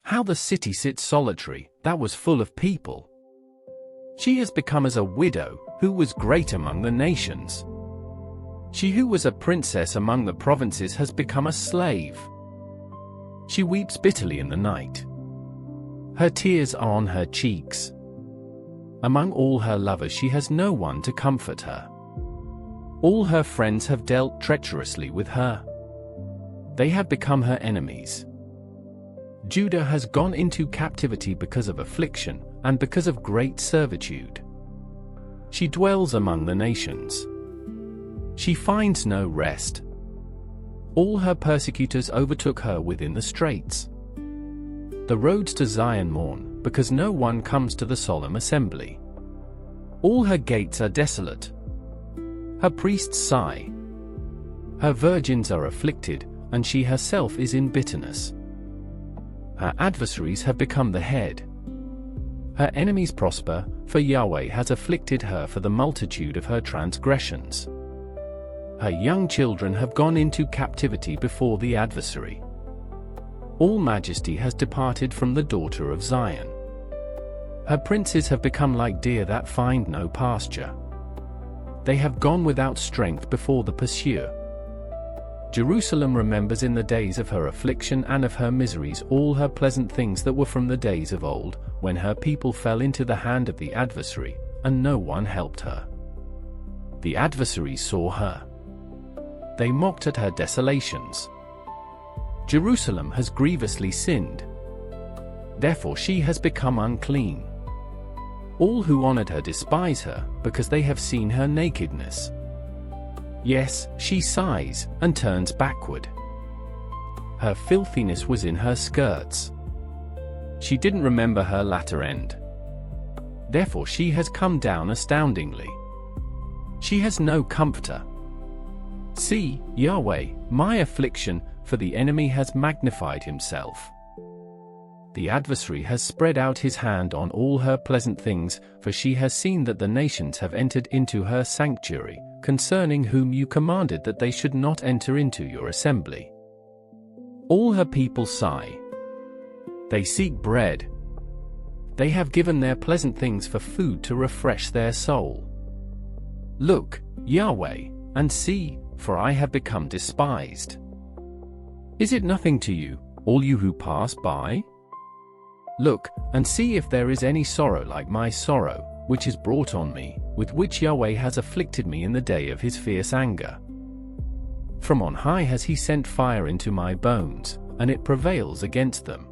How the city sits solitary, that was full of people. She has become as a widow, who was great among the nations. She who was a princess among the provinces has become a slave. She weeps bitterly in the night. Her tears are on her cheeks. Among all her lovers she has no one to comfort her. All her friends have dealt treacherously with her. They have become her enemies. Judah has gone into captivity because of affliction, and because of great servitude. She dwells among the nations. She finds no rest. All her persecutors overtook her within the straits. The roads to Zion mourn, because no one comes to the solemn assembly. All her gates are desolate. Her priests sigh. Her virgins are afflicted, and she herself is in bitterness. Her adversaries have become the head. Her enemies prosper, for Yahweh has afflicted her for the multitude of her transgressions. Her young children have gone into captivity before the adversary. All majesty has departed from the daughter of Zion. Her princes have become like deer that find no pasture. They have gone without strength before the pursuer. Jerusalem remembers in the days of her affliction and of her miseries all her pleasant things that were from the days of old, when her people fell into the hand of the adversary, and no one helped her. The adversaries saw her. They mocked at her desolations. Jerusalem has grievously sinned. Therefore she has become unclean. All who honored her despise her, because they have seen her nakedness. Yes, she sighs, and turns backward. Her filthiness was in her skirts. She didn't remember her latter end. Therefore she has come down astoundingly. She has no comforter. See, Yahweh, my affliction, for the enemy has magnified himself. The adversary has spread out his hand on all her pleasant things, for she has seen that the nations have entered into her sanctuary, concerning whom you commanded that they should not enter into your assembly. All her people sigh. They seek bread. They have given their pleasant things for food to refresh their soul. Look, Yahweh, and see, for I have become despised. Is it nothing to you, all you who pass by? Look, and see if there is any sorrow like my sorrow, which is brought on me, with which Yahweh has afflicted me in the day of his fierce anger. From on high has he sent fire into my bones, and it prevails against them.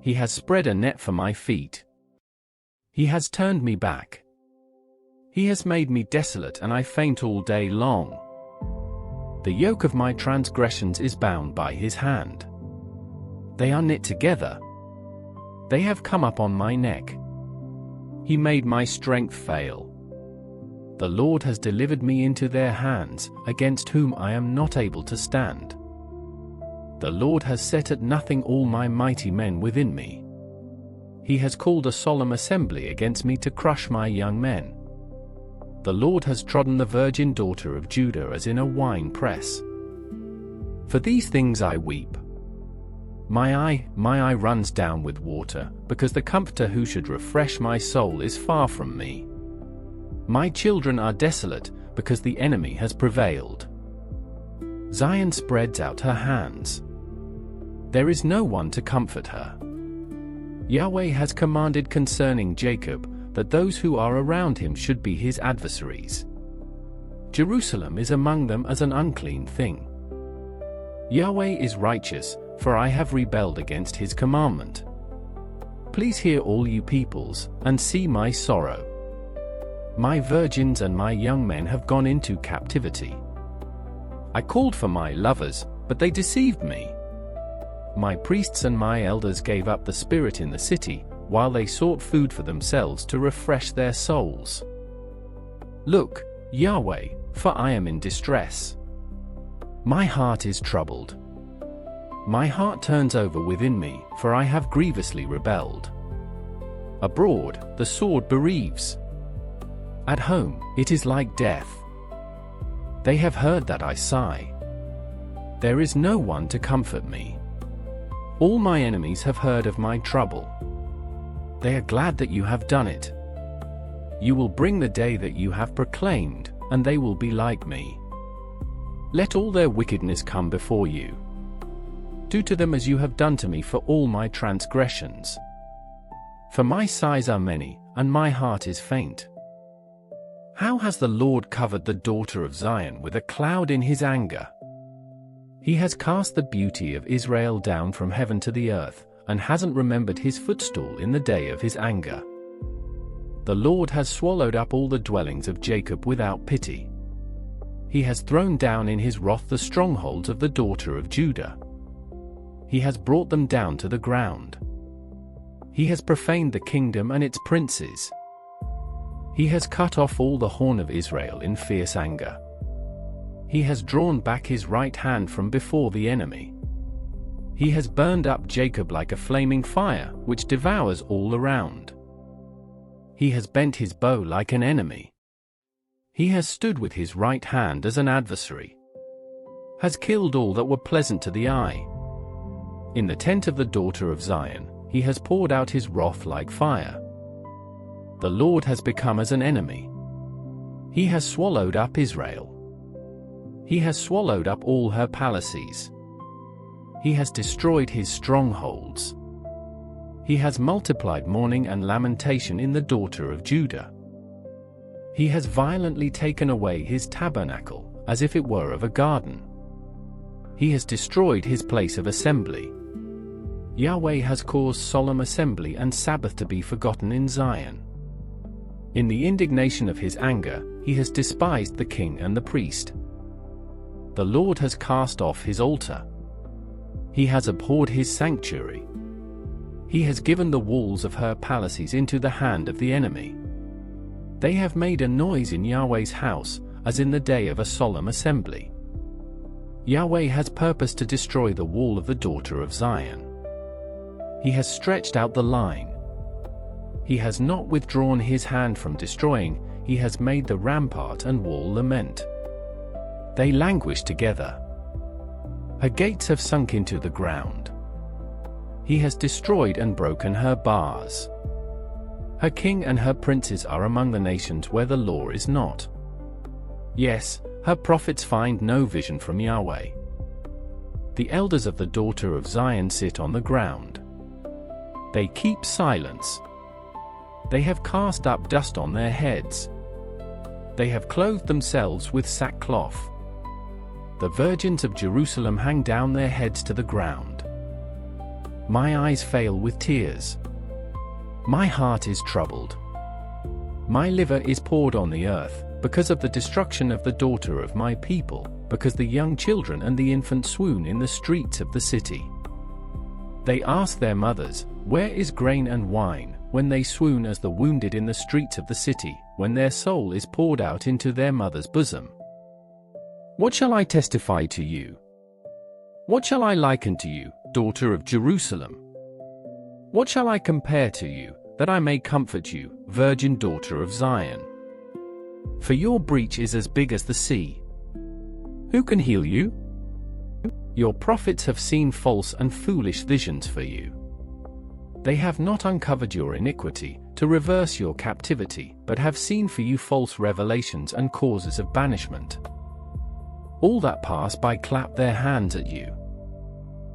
He has spread a net for my feet. He has turned me back. He has made me desolate, and I faint all day long. The yoke of my transgressions is bound by his hand. They are knit together. They have come up on my neck. He made my strength fail. The Lord has delivered me into their hands, against whom I am not able to stand. The Lord has set at nothing all my mighty men within me. He has called a solemn assembly against me to crush my young men. The Lord has trodden the virgin daughter of Judah as in a wine press. For these things I weep. My eye runs down with water, because the Comforter who should refresh my soul is far from me. My children are desolate, because the enemy has prevailed. Zion spreads out her hands. There is no one to comfort her. Yahweh has commanded concerning Jacob, that those who are around him should be his adversaries. Jerusalem is among them as an unclean thing. Yahweh is righteous, for I have rebelled against his commandment. Please hear all you peoples, and see my sorrow. My virgins and my young men have gone into captivity. I called for my lovers, but they deceived me. My priests and my elders gave up the spirit in the city, while they sought food for themselves to refresh their souls. Look, Yahweh, for I am in distress. My heart is troubled. My heart turns over within me, for I have grievously rebelled. Abroad, the sword bereaves. At home, it is like death. They have heard that I sigh. There is no one to comfort me. All my enemies have heard of my trouble. They are glad that you have done it. You will bring the day that you have proclaimed, and they will be like me. Let all their wickedness come before you. Do to them as you have done to me for all my transgressions. For my sighs are many, and my heart is faint. How has the Lord covered the daughter of Zion with a cloud in his anger? He has cast the beauty of Israel down from heaven to the earth, and hasn't remembered his footstool in the day of his anger. The Lord has swallowed up all the dwellings of Jacob without pity. He has thrown down in his wrath the strongholds of the daughter of Judah. He has brought them down to the ground. He has profaned the kingdom and its princes. He has cut off all the horn of Israel in fierce anger. He has drawn back his right hand from before the enemy. He has burned up Jacob like a flaming fire, which devours all around. He has bent his bow like an enemy. He has stood with his right hand as an adversary. Has killed all that were pleasant to the eye. In the tent of the daughter of Zion, he has poured out his wrath like fire. The Lord has become as an enemy. He has swallowed up Israel. He has swallowed up all her palaces. He has destroyed his strongholds. He has multiplied mourning and lamentation in the daughter of Judah. He has violently taken away his tabernacle, as if it were of a garden. He has destroyed his place of assembly. Yahweh has caused solemn assembly and Sabbath to be forgotten in Zion. In the indignation of his anger, he has despised the king and the priest. The Lord has cast off his altar. He has abhorred his sanctuary. He has given the walls of her palaces into the hand of the enemy. They have made a noise in Yahweh's house, as in the day of a solemn assembly. Yahweh has purposed to destroy the wall of the daughter of Zion. He has stretched out the line. He has not withdrawn his hand from destroying, he has made the rampart and wall lament. They languish together. Her gates have sunk into the ground. He has destroyed and broken her bars. Her king and her princes are among the nations where the law is not. Yes, her prophets find no vision from Yahweh. The elders of the daughter of Zion sit on the ground. They keep silence. They have cast up dust on their heads. They have clothed themselves with sackcloth. The virgins of Jerusalem hang down their heads to the ground. My eyes fail with tears. My heart is troubled. My liver is poured on the earth, because of the destruction of the daughter of my people, because the young children and the infant swoon in the streets of the city. They ask their mothers, "Where is grain and wine?" when they swoon as the wounded in the streets of the city, when their soul is poured out into their mother's bosom. What shall I testify to you? What shall I liken to you, daughter of Jerusalem? What shall I compare to you, that I may comfort you, virgin daughter of Zion? For your breach is as big as the sea. Who can heal you? Your prophets have seen false and foolish visions for you. They have not uncovered your iniquity, to reverse your captivity, but have seen for you false revelations and causes of banishment. All that pass by clap their hands at you.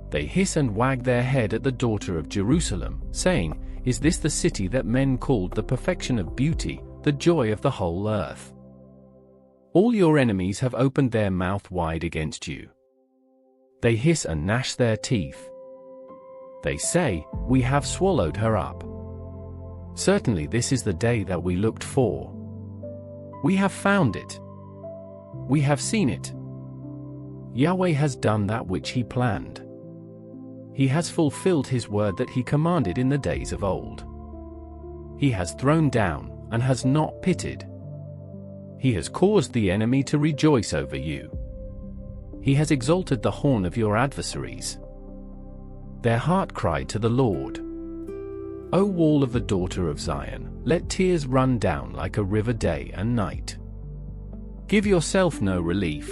They hiss and wag their head at the daughter of Jerusalem, saying, "Is this the city that men called the perfection of beauty, the joy of the whole earth?" All your enemies have opened their mouth wide against you. They hiss and gnash their teeth. They say, "We have swallowed her up. Certainly this is the day that we looked for. We have found it. We have seen it." Yahweh has done that which he planned. He has fulfilled his word that he commanded in the days of old. He has thrown down, and has not pitied. He has caused the enemy to rejoice over you. He has exalted the horn of your adversaries. Their heart cried to the Lord. O wall of the daughter of Zion, let tears run down like a river day and night. Give yourself no relief.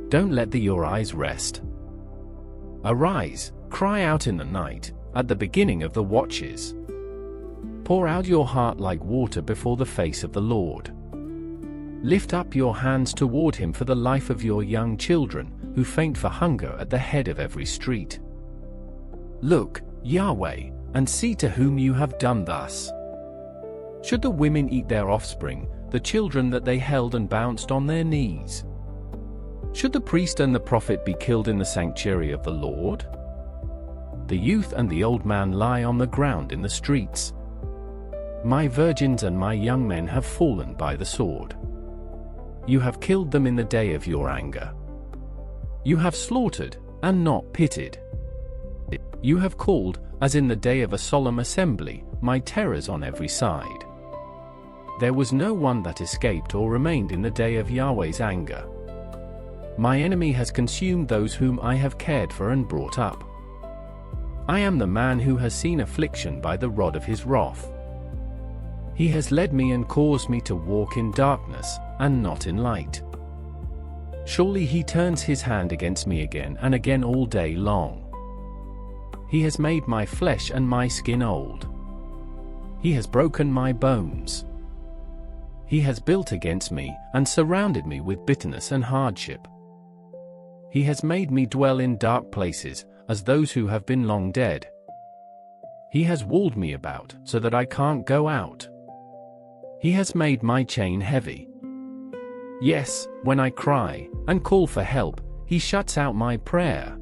Don't let your eyes rest. Arise, Cry out in the night, at the beginning of the watches. Pour out your heart like water before the face of the Lord. Lift up your hands toward him for the life of your young children, who faint for hunger at the head of every street. Look, Yahweh, and see to whom you have done thus. Should the women eat their offspring, the children that they held and bounced on their knees? Should the priest and the prophet be killed in the sanctuary of the Lord? The youth and the old man lie on the ground in the streets. My virgins and my young men have fallen by the sword. You have killed them in the day of your anger. You have slaughtered, and not pitied. You have called, as in the day of a solemn assembly, my terrors on every side. There was no one that escaped or remained in the day of Yahweh's anger. My enemy has consumed those whom I have cared for and brought up. I am the man who has seen affliction by the rod of his wrath. He has led me and caused me to walk in darkness, and not in light. Surely he turns his hand against me again and again all day long. He has made my flesh and my skin old. He has broken my bones. He has built against me, and surrounded me with bitterness and hardship. He has made me dwell in dark places, as those who have been long dead. He has walled me about, so that I can't go out. He has made my chain heavy. Yes, when I cry, and call for help, he shuts out my prayer.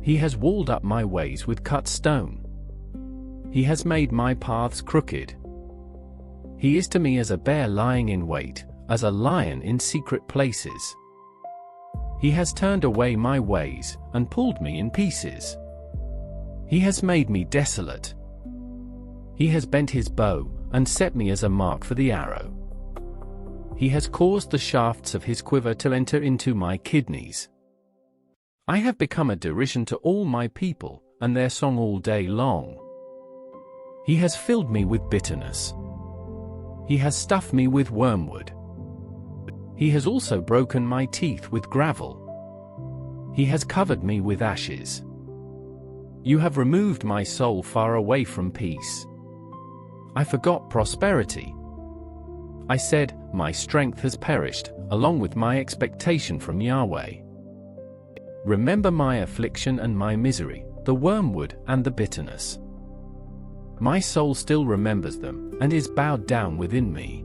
He has walled up my ways with cut stone. He has made my paths crooked. He is to me as a bear lying in wait, as a lion in secret places. He has turned away my ways, and pulled me in pieces. He has made me desolate. He has bent his bow, and set me as a mark for the arrow. He has caused the shafts of his quiver to enter into my kidneys. I have become a derision to all my people, and their song all day long. He has filled me with bitterness. He has stuffed me with wormwood. He has also broken my teeth with gravel. He has covered me with ashes. You have removed my soul far away from peace. I forgot prosperity. I said, my strength has perished, along with my expectation from Yahweh. Remember my affliction and my misery, the wormwood and the bitterness. My soul still remembers them, and is bowed down within me.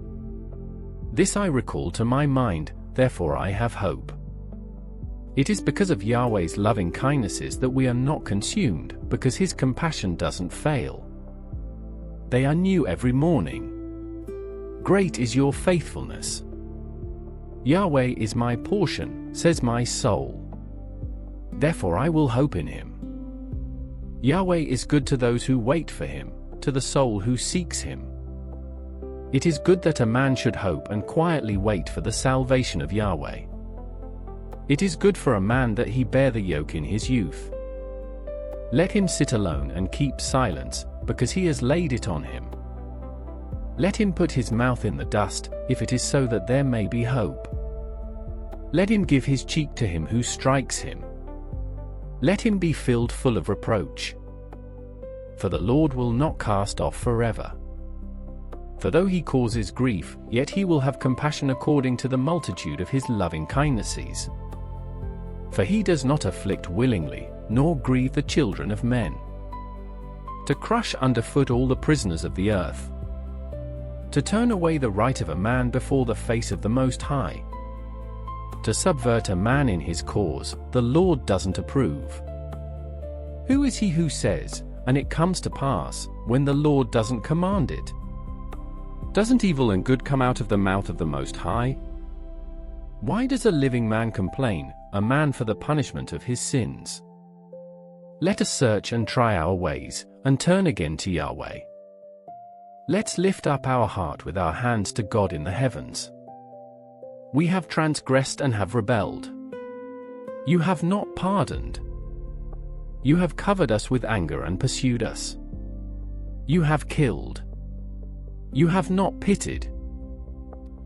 This I recall to my mind, therefore I have hope. It is because of Yahweh's loving kindnesses that we are not consumed, because his compassion doesn't fail. They are new every morning. Great is your faithfulness. Yahweh is my portion, says my soul. Therefore I will hope in him. Yahweh is good to those who wait for him, to the soul who seeks him. It is good that a man should hope and quietly wait for the salvation of Yahweh. It is good for a man that he bear the yoke in his youth. Let him sit alone and keep silence, because he has laid it on him. Let him put his mouth in the dust, if it is so that there may be hope. Let him give his cheek to him who strikes him. Let him be filled full of reproach. For the Lord will not cast off forever. For though he causes grief, yet he will have compassion according to the multitude of his loving kindnesses. For he does not afflict willingly, nor grieve the children of men. To crush underfoot all the prisoners of the earth. To turn away the right of a man before the face of the Most High. To subvert a man in his cause, the Lord doesn't approve. Who is he who says, and it comes to pass, when the Lord doesn't command it? Doesn't evil and good come out of the mouth of the Most High? Why does a living man complain, a man for the punishment of his sins? Let us search and try our ways, and turn again to Yahweh. Let's lift up our heart with our hands to God in the heavens. We have transgressed and have rebelled. You have not pardoned. You have covered us with anger and pursued us. You have killed. You have not pitied.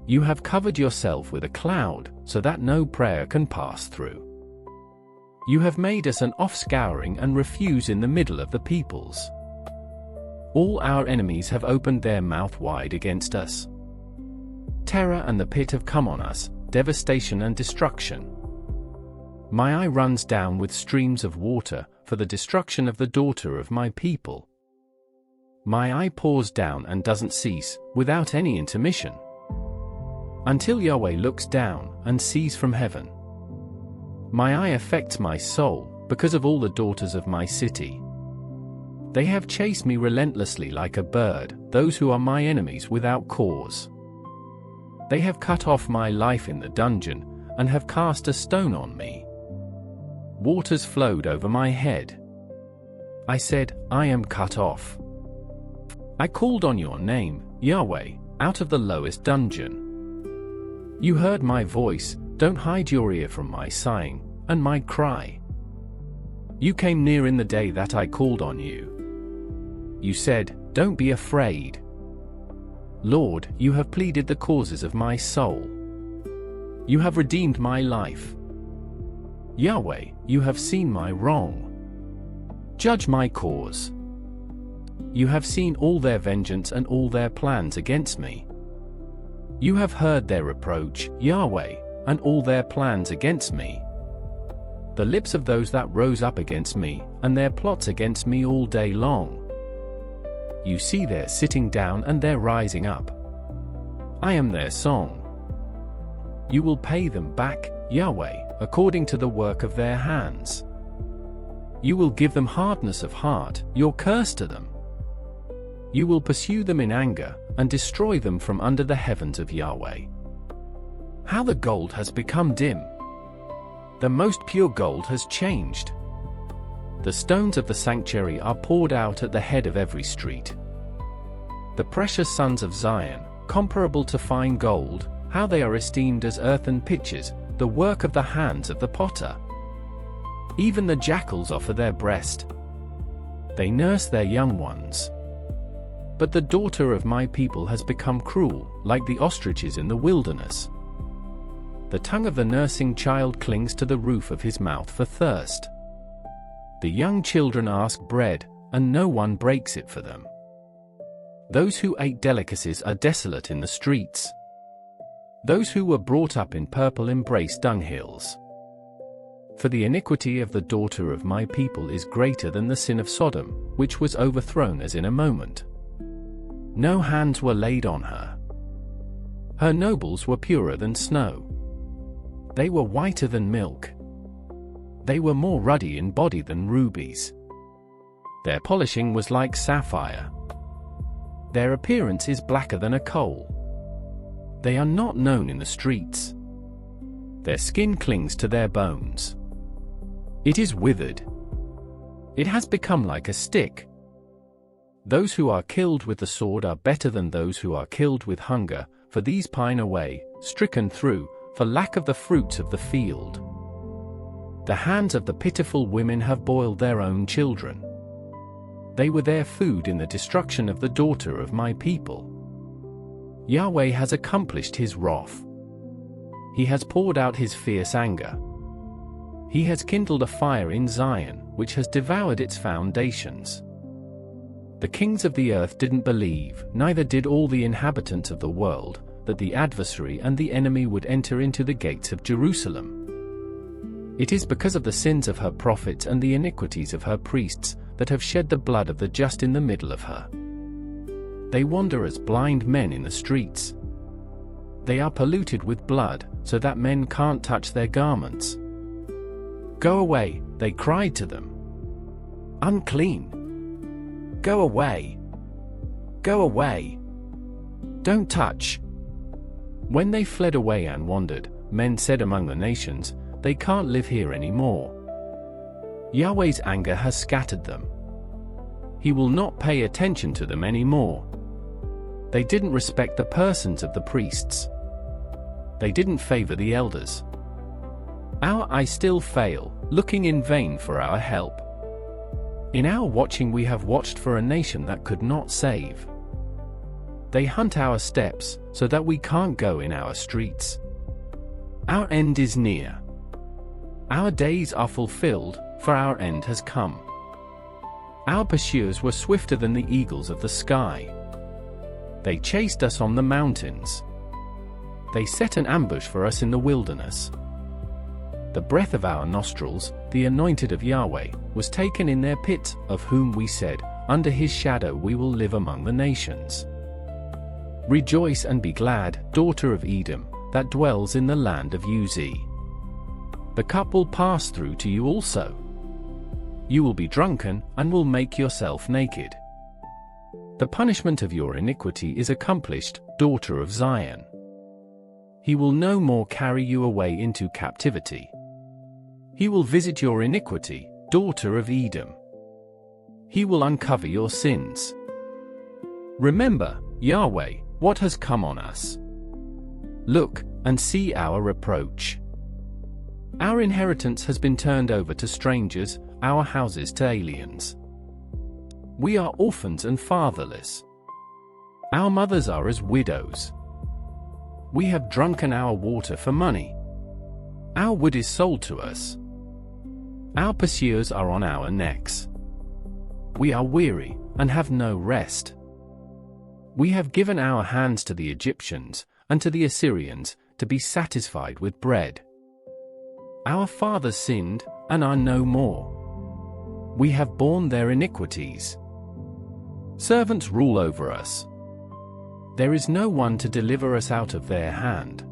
You have covered yourself with a cloud, so that no prayer can pass through. You have made us an offscouring and refuse in the middle of the peoples. All our enemies have opened their mouth wide against us. Terror and the pit have come on us, devastation and destruction. My eye runs down with streams of water for the destruction of the daughter of my people. My eye pours down and doesn't cease, without any intermission, until Yahweh looks down and sees from heaven. My eye affects my soul, because of all the daughters of my city. They have chased me relentlessly like a bird, those who are my enemies without cause. They have cut off my life in the dungeon, and have cast a stone on me. Waters flowed over my head. I said, I am cut off. I called on your name, Yahweh, out of the lowest dungeon. You heard my voice, don't hide your ear from my sighing, and my cry. You came near in the day that I called on you. You said, don't be afraid. Lord, you have pleaded the causes of my soul. You have redeemed my life. Yahweh, you have seen my wrong. Judge my cause. You have seen all their vengeance and all their plans against me. You have heard their reproach, Yahweh, and all their plans against me. The lips of those that rose up against me, and their plots against me all day long. You see their sitting down and their rising up. I am their song. You will pay them back, Yahweh, according to the work of their hands. You will give them hardness of heart, your curse to them. You will pursue them in anger, and destroy them from under the heavens of Yahweh. How the gold has become dim! The most pure gold has changed. The stones of the sanctuary are poured out at the head of every street. The precious sons of Zion, comparable to fine gold, how they are esteemed as earthen pitchers, the work of the hands of the potter. Even the jackals offer their breast. They nurse their young ones. But the daughter of my people has become cruel, like the ostriches in the wilderness. The tongue of the nursing child clings to the roof of his mouth for thirst. The young children ask bread, and no one breaks it for them. Those who ate delicacies are desolate in the streets. Those who were brought up in purple embrace dunghills. For the iniquity of the daughter of my people is greater than the sin of Sodom, which was overthrown as in a moment. No hands were laid on her. Her nobles were purer than snow. They were whiter than milk. They were more ruddy in body than rubies. Their polishing was like sapphire. Their appearance is blacker than a coal. They are not known in the streets. Their skin clings to their bones. It is withered. It has become like a stick. Those who are killed with the sword are better than those who are killed with hunger, for these pine away, stricken through, for lack of the fruits of the field. The hands of the pitiful women have boiled their own children. They were their food in the destruction of the daughter of my people. Yahweh has accomplished his wrath. He has poured out his fierce anger. He has kindled a fire in Zion, which has devoured its foundations. The kings of the earth didn't believe, neither did all the inhabitants of the world, that the adversary and the enemy would enter into the gates of Jerusalem. It is because of the sins of her prophets and the iniquities of her priests that have shed the blood of the just in the middle of her. They wander as blind men in the streets. They are polluted with blood, so that men can't touch their garments. Go away, they cried to them. Unclean. Go away. Go away. Don't touch. When they fled away and wandered, men said among the nations, they can't live here anymore. Yahweh's anger has scattered them. He will not pay attention to them anymore. They didn't respect the persons of the priests. They didn't favor the elders. Our eyes still fail, looking in vain for our help. In our watching we have watched for a nation that could not save. They hunt our steps, so that we can't go in our streets. Our end is near. Our days are fulfilled, for our end has come. Our pursuers were swifter than the eagles of the sky. They chased us on the mountains. They set an ambush for us in the wilderness. The breath of our nostrils, the anointed of Yahweh, was taken in their pits, of whom we said, under his shadow we will live among the nations. Rejoice and be glad, daughter of Edom, that dwells in the land of Uz. The cup will pass through to you also. You will be drunken, and will make yourself naked. The punishment of your iniquity is accomplished, daughter of Zion. He will no more carry you away into captivity. He will visit your iniquity, daughter of Edom. He will uncover your sins. Remember, Yahweh, what has come on us. Look, and see our reproach. Our inheritance has been turned over to strangers, our houses to aliens. We are orphans and fatherless. Our mothers are as widows. We have drunken our water for money. Our wood is sold to us. Our pursuers are on our necks. We are weary, and have no rest. We have given our hands to the Egyptians, and to the Assyrians, to be satisfied with bread. Our fathers sinned, and are no more. We have borne their iniquities. Servants rule over us. There is no one to deliver us out of their hand.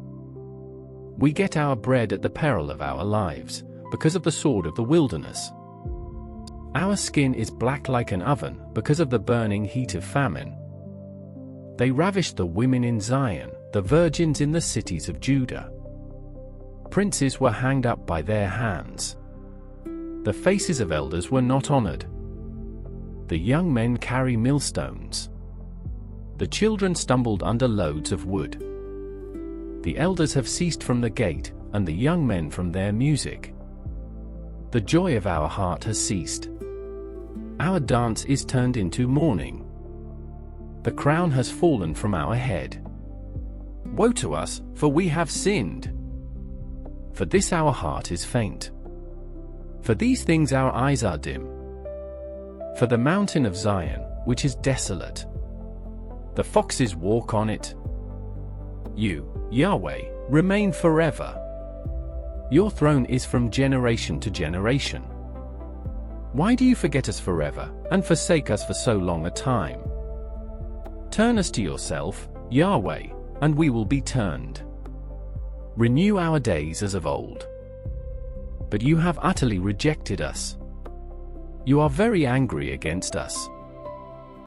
We get our bread at the peril of our lives, because of the sword of the wilderness. Our skin is black like an oven, because of the burning heat of famine. They ravished the women in Zion, the virgins in the cities of Judah. Princes were hanged up by their hands. The faces of elders were not honored. The young men carry millstones. The children stumbled under loads of wood. The elders have ceased from the gate, and the young men from their music. The joy of our heart has ceased. Our dance is turned into mourning. The crown has fallen from our head. Woe to us, for we have sinned. For this our heart is faint. For these things our eyes are dim. For the mountain of Zion, which is desolate. The foxes walk on it. You, Yahweh, remain forever. Your throne is from generation to generation. Why do you forget us forever, and forsake us for so long a time? Turn us to yourself, Yahweh, and we will be turned. Renew our days as of old. But you have utterly rejected us. You are very angry against us.